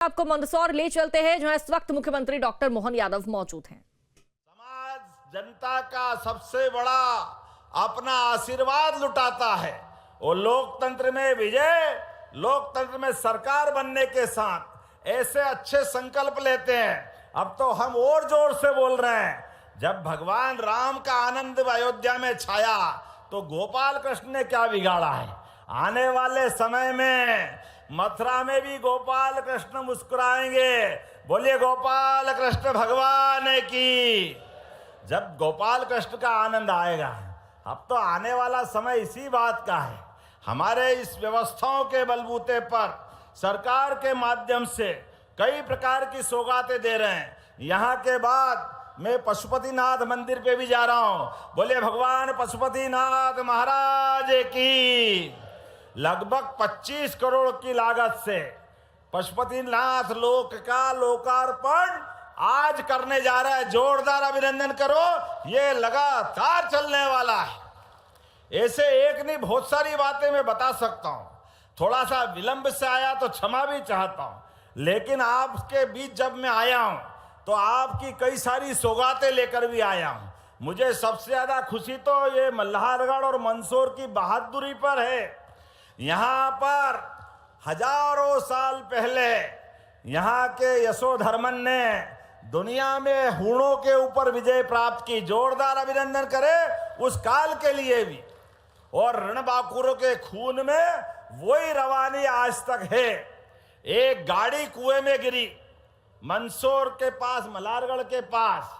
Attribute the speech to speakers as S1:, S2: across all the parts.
S1: आपको मंदसौर ले चलते हैं जहां इस वक्त मुख्यमंत्री डॉक्टर मोहन यादव मौजूद हैं।
S2: समाज जनता का सबसे बड़ा अपना आशीर्वाद लुटाता है और लोकतंत्र में विजय, लोकतंत्र में सरकार बनने के साथ ऐसे अच्छे संकल्प लेते हैं। अब तो हम और जोर से बोल रहे हैं, जब भगवान राम का आनंद अयोध्या में छाया तो गोपाल कृष्ण ने क्या बिगाड़ा है। आने वाले समय में मथुरा में भी गोपाल कृष्ण मुस्कुराएंगे। बोलिए गोपाल कृष्ण भगवान की। जब गोपाल कृष्ण का आनंद आएगा, अब तो आने वाला समय इसी बात का है। हमारे इस व्यवस्थाओं के बलबूते पर सरकार के माध्यम से कई प्रकार की सौगातें दे रहे हैं। यहाँ के बाद मैं पशुपतिनाथ मंदिर पे भी जा रहा हूँ। बोले भगवान पशुपतिनाथ महाराज की। लगभग 25 करोड़ की लागत से पशुपतिनाथ लोक का लोकार्पण आज करने जा रहा है। जोरदार अभिनंदन करो, ये लगातार चलने वाला है। ऐसे एक नहीं, बहुत सारी बातें मैं बता सकता हूँ। थोड़ा सा विलंब से आया तो क्षमा भी चाहता हूँ, लेकिन आपके बीच जब मैं आया हूँ तो आपकी कई सारी सौगातें लेकर भी आया हूँ। मुझे सबसे ज्यादा खुशी तो ये मल्हारगढ़ और मंदसौर की बहादुरी पर है। यहाँ पर हजारों साल पहले यहाँ के यशोधर्मन ने दुनिया में हूणों के ऊपर विजय प्राप्त की। जोरदार अभिनंदन करें उस काल के लिए भी। और रणबांकुरों के खून में वही रवानी आज तक है। एक गाड़ी कुएं में गिरी मंदसौर के पास, मल्हारगढ़ के पास,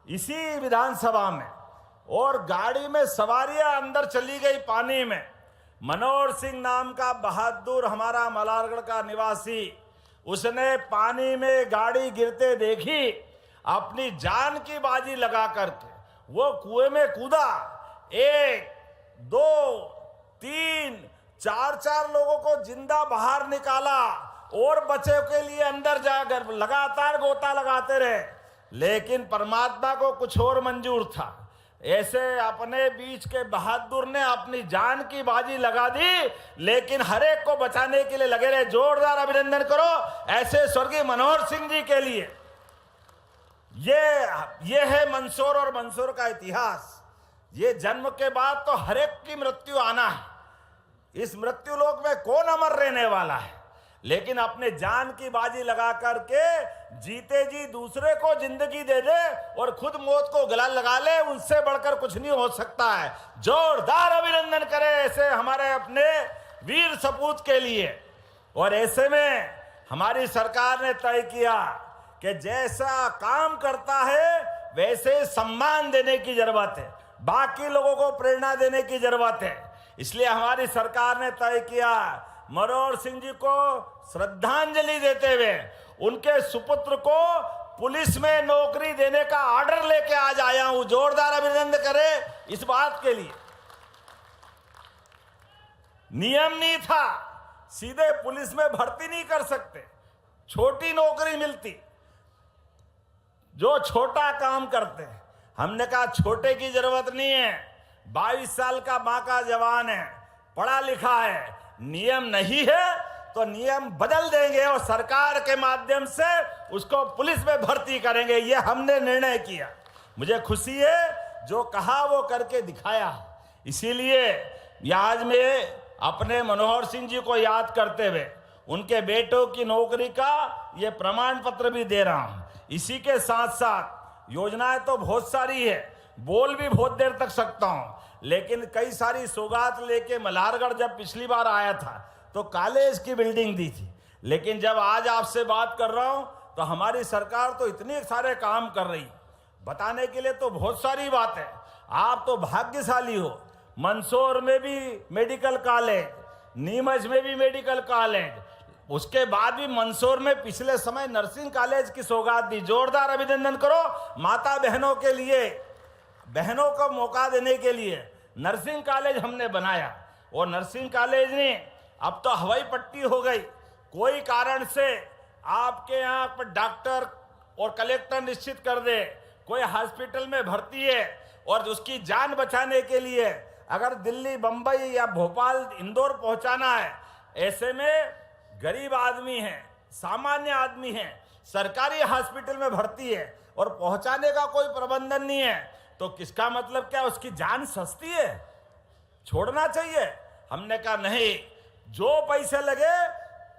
S2: इसी विधानसभा में, और गाड़ी में सवारियां अंदर चली गई पानी में। मनोहर सिंह नाम का बहादुर हमारा मल्हारगढ़ का निवासी, उसने पानी में गाड़ी गिरते देखी, अपनी जान की बाजी लगा करके वो कुएं में कूदा। 1, 2, 3, 4 लोगों को जिंदा बाहर निकाला और बचे के लिए अंदर जाकर लगातार गोता लगाते रहे। लेकिन परमात्मा को कुछ और मंजूर था। ऐसे अपने बीच के बहादुर ने अपनी जान की बाजी लगा दी, लेकिन हर एक को बचाने के लिए लगे रहे। जोरदार अभिनंदन करो ऐसे स्वर्गीय मनोहर सिंह जी के लिए। ये है मंदसौर और मंदसौर का इतिहास। ये जन्म के बाद तो हर एक की मृत्यु आना है। इस मृत्यु लोक में कौन अमर रहने वाला है, लेकिन अपने जान की बाजी लगा करके जीते जी दूसरे को जिंदगी दे दे और खुद मौत को गला लगा ले, उनसे बढ़कर कुछ नहीं हो सकता है। जोरदार अभिनंदन करें ऐसे हमारे अपने वीर सपूत के लिए। और ऐसे में हमारी सरकार ने तय किया कि जैसा काम करता है वैसे सम्मान देने की जरूरत है, बाकी लोगों को प्रेरणा देने की जरूरत है। इसलिए हमारी सरकार ने तय किया मनोहर सिंह जी को श्रद्धांजलि देते हुए उनके सुपुत्र को पुलिस में नौकरी देने का ऑर्डर लेके आज आया हूं। जोरदार अभिनंदन करें इस बात के लिए। नियम नहीं था, सीधे पुलिस में भर्ती नहीं कर सकते, छोटी नौकरी मिलती जो छोटा काम करते हैं। हमने कहा छोटे की जरूरत नहीं है, 22 साल का बांका जवान है, पढ़ा लिखा है, नियम नहीं है तो नियम बदल देंगे और सरकार के माध्यम से उसको पुलिस में भर्ती करेंगे। ये हमने निर्णय किया। मुझे खुशी है, जो कहा वो करके दिखाया। इसीलिए आज मैं अपने मनोहर सिंह जी को याद करते हुए उनके बेटों की नौकरी का ये प्रमाण पत्र भी दे रहा हूं। इसी के साथ साथ योजनाएं तो बहुत सारी है, बोल भी बहुत देर तक सकता हूं, लेकिन कई सारी सौगात लेके मल्हारगढ़ जब पिछली बार आया था तो कॉलेज की बिल्डिंग दी थी। लेकिन जब आज आपसे बात कर रहा हूं तो हमारी सरकार तो इतने सारे काम कर रही, बताने के लिए तो बहुत सारी बात है। आप तो भाग्यशाली हो, मंदसौर में भी मेडिकल कॉलेज, नीमच में भी मेडिकल कॉलेज, उसके बाद भी मंदसौर में पिछले समय नर्सिंग कॉलेज की सौगात दी। जोरदार अभिनंदन करो माता बहनों के लिए, बहनों को मौका देने के लिए नर्सिंग कॉलेज हमने बनाया। और नर्सिंग कॉलेज ने अब तो हवाई पट्टी हो गई। कोई कारण से आपके यहाँ पर डॉक्टर और कलेक्टर निश्चित कर दे, कोई हॉस्पिटल में भर्ती है और उसकी जान बचाने के लिए अगर दिल्ली, बंबई या भोपाल, इंदौर पहुंचाना है, ऐसे में गरीब आदमी है, सामान्य आदमी है, सरकारी हॉस्पिटल में भर्ती है और पहुंचाने का कोई प्रबंधन नहीं है, तो किसका मतलब क्या उसकी जान सस्ती है? छोड़ना चाहिए। हमने कहा नहीं, जो पैसे लगे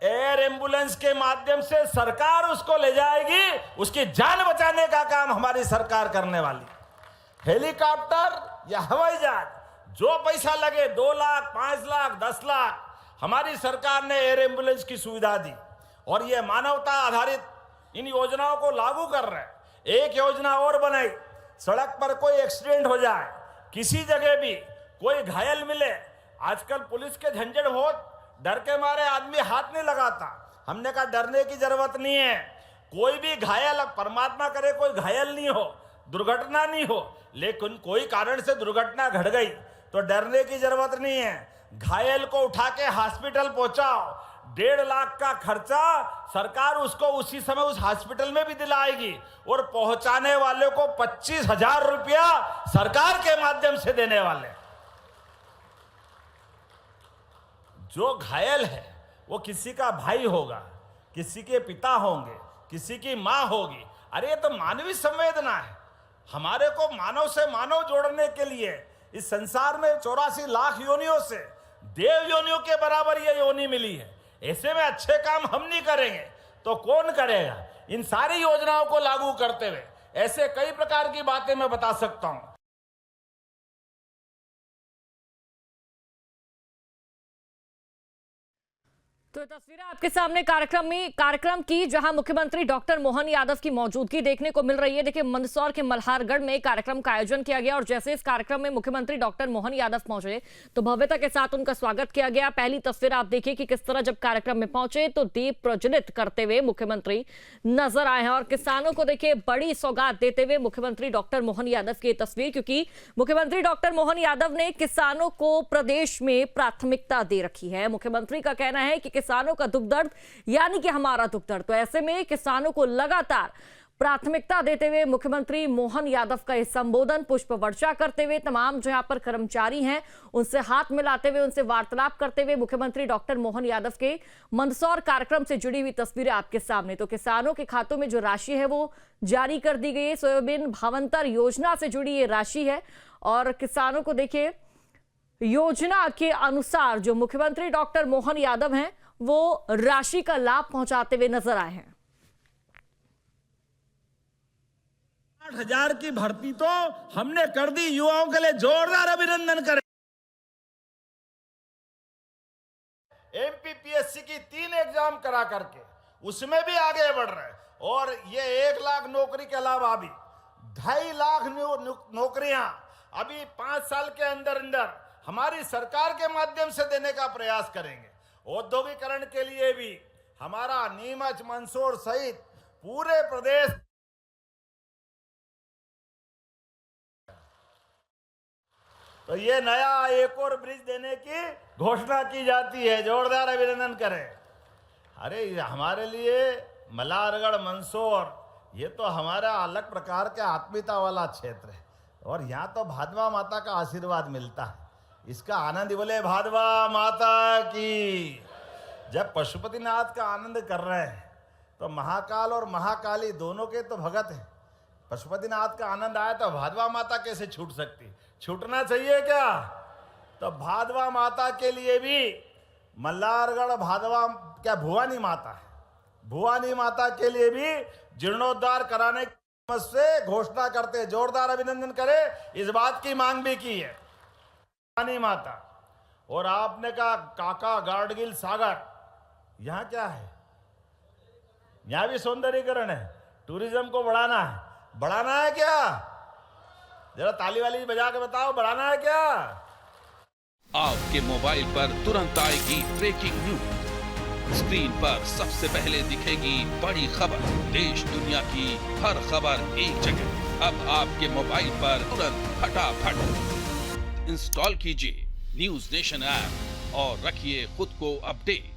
S2: एयर एम्बुलेंस के माध्यम से सरकार उसको ले जाएगी, उसकी जान बचाने का काम हमारी सरकार करने वाली। हेलीकॉप्टर या हवाई जहाज, जो पैसा लगे 2 लाख, 5 लाख, 10 लाख, हमारी सरकार ने एयर एम्बुलेंस की सुविधा दी और ये मानवता आधारित इन योजनाओं को लागू कर रहे हैं। एक योजना और बनाई, सड़क पर कोई एक्सीडेंट हो जाए, किसी जगह भी कोई घायल मिले, आजकल पुलिस के झंझट हो, डर के मारे आदमी हाथ नहीं लगाता। हमने कहा डरने की जरूरत नहीं है, कोई भी घायल, परमात्मा करे कोई घायल नहीं हो, दुर्घटना नहीं हो, लेकिन कोई कारण से दुर्घटना घट गई तो डरने की जरूरत नहीं है। घायल को उठा के हॉस्पिटल पहुंचाओ, 1.5 लाख का खर्चा सरकार उसको उसी समय उस हॉस्पिटल में भी दिलाएगी और पहुंचाने वाले को 25,000 रुपया सरकार के माध्यम से देने वाले। जो घायल है वो किसी का भाई होगा, किसी के पिता होंगे, किसी की मां होगी। अरे ये तो मानवीय संवेदना है। हमारे को मानव से मानव जोड़ने के लिए इस संसार में 84 लाख योनियों से देव योनियों के बराबर ये योनि मिली है। ऐसे में अच्छे काम हम नहीं करेंगे तो कौन करेगा? इन सारी योजनाओं को लागू करते हुए ऐसे कई प्रकार की बातें मैं बता सकता हूं।
S1: तो तस्वीरें आपके सामने कार्यक्रम की जहां मुख्यमंत्री डॉक्टर मोहन यादव की मौजूदगी देखने को मिल रही है। देखिए, मंदसौर के मल्हारगढ़ में कार्यक्रम का आयोजन किया गया और जैसे इस कार्यक्रम में मुख्यमंत्री डॉक्टर मोहन यादव पहुंचे तो भव्यता के साथ उनका स्वागत किया गया। पहली तस्वीर आप देखिए कि किस तरह जब कार्यक्रम में पहुंचे तो दीप प्रज्वलित करते हुए मुख्यमंत्री नजर आए हैं और किसानों को देखिए बड़ी सौगात देते हुए मुख्यमंत्री डॉक्टर मोहन यादव की तस्वीर, क्योंकि मुख्यमंत्री डॉक्टर मोहन यादव ने किसानों को प्रदेश में प्राथमिकता दे रखी है। मुख्यमंत्री का कहना है कि किसानों का दुख दर्द यानी कि हमारा दुख दर्द, तो ऐसे में किसानों को लगातार प्राथमिकता देते हुए मुख्यमंत्री मोहन यादव का यह संबोधन पुष्प वर्षा करते हुए तमाम जो यहां पर कर्मचारी हैं उनसे हाथ मिलाते हुए उनसे वार्तालाप करते हुए मुख्यमंत्री डॉक्टर मोहन यादव के मंदसौर कार्यक्रम से जुड़ी हुई तस्वीरें आपके सामने। तो किसानों के खातों में जो राशि है वो जारी कर दी गई है। सोयाबीन भावांतर योजना से जुड़ी ये राशि है और किसानों को देखिए योजना के अनुसार जो मुख्यमंत्री डॉक्टर मोहन यादव हैं वो राशि का लाभ पहुंचाते हुए नजर आए हैं।
S2: 8,000 की भर्ती तो हमने कर दी, युवाओं के लिए जोरदार अभिनंदन करें। एमपीपीएससी की 3 एग्जाम करा करके उसमें भी आगे बढ़ रहे हैं और ये 1 लाख नौकरी के अलावा अभी 2.5 लाख नौकरियां अभी 5 साल के अंदर अंदर हमारी सरकार के माध्यम से देने का प्रयास करेंगे। औद्योगिकरण के लिए भी हमारा नीमच, मंदसौर सहित पूरे प्रदेश तो ये नया एक और ब्रिज देने की घोषणा की जाती है। जोरदार अभिनंदन करें। अरे हमारे लिए मल्हारगढ़, मंदसौर ये तो हमारा अलग प्रकार के आत्मीयता वाला क्षेत्र है और यहाँ तो भादवा माता का आशीर्वाद मिलता है। इसका आनंद बोले भादवा माता की। जब पशुपतिनाथ का आनंद कर रहे हैं तो महाकाल और महाकाली दोनों के तो भगत हैं। पशुपतिनाथ का आनंद आया तो भादवा माता कैसे छूट सकती? छूटना चाहिए क्या? तो भादवा माता के लिए भी मल्हारगढ़ भादवा क्या भुवानी माता है, भुवानी माता के लिए भी जीर्णोद्धार कराने से घोषणा करते। जोरदार अभिनंदन करें। इस बात की मांग भी की है भवानी माता। और आपने कहा काका गाडगिल सागर, यहाँ क्या है? यहाँ भी सौंदर्यीकरण है, टूरिज्म को बढ़ाना है क्या? जरा ताली वाली बजा के बताओ, बढ़ाना है क्या?
S3: आपके मोबाइल पर तुरंत आएगी ब्रेकिंग न्यूज। स्क्रीन पर सबसे पहले दिखेगी बड़ी खबर। देश दुनिया की हर खबर एक जगह। अब आपके मोबाइल पर तुरंत फटाफट इंस्टॉल कीजिए न्यूज नेशन ऐप और रखिए खुद को अपडेट।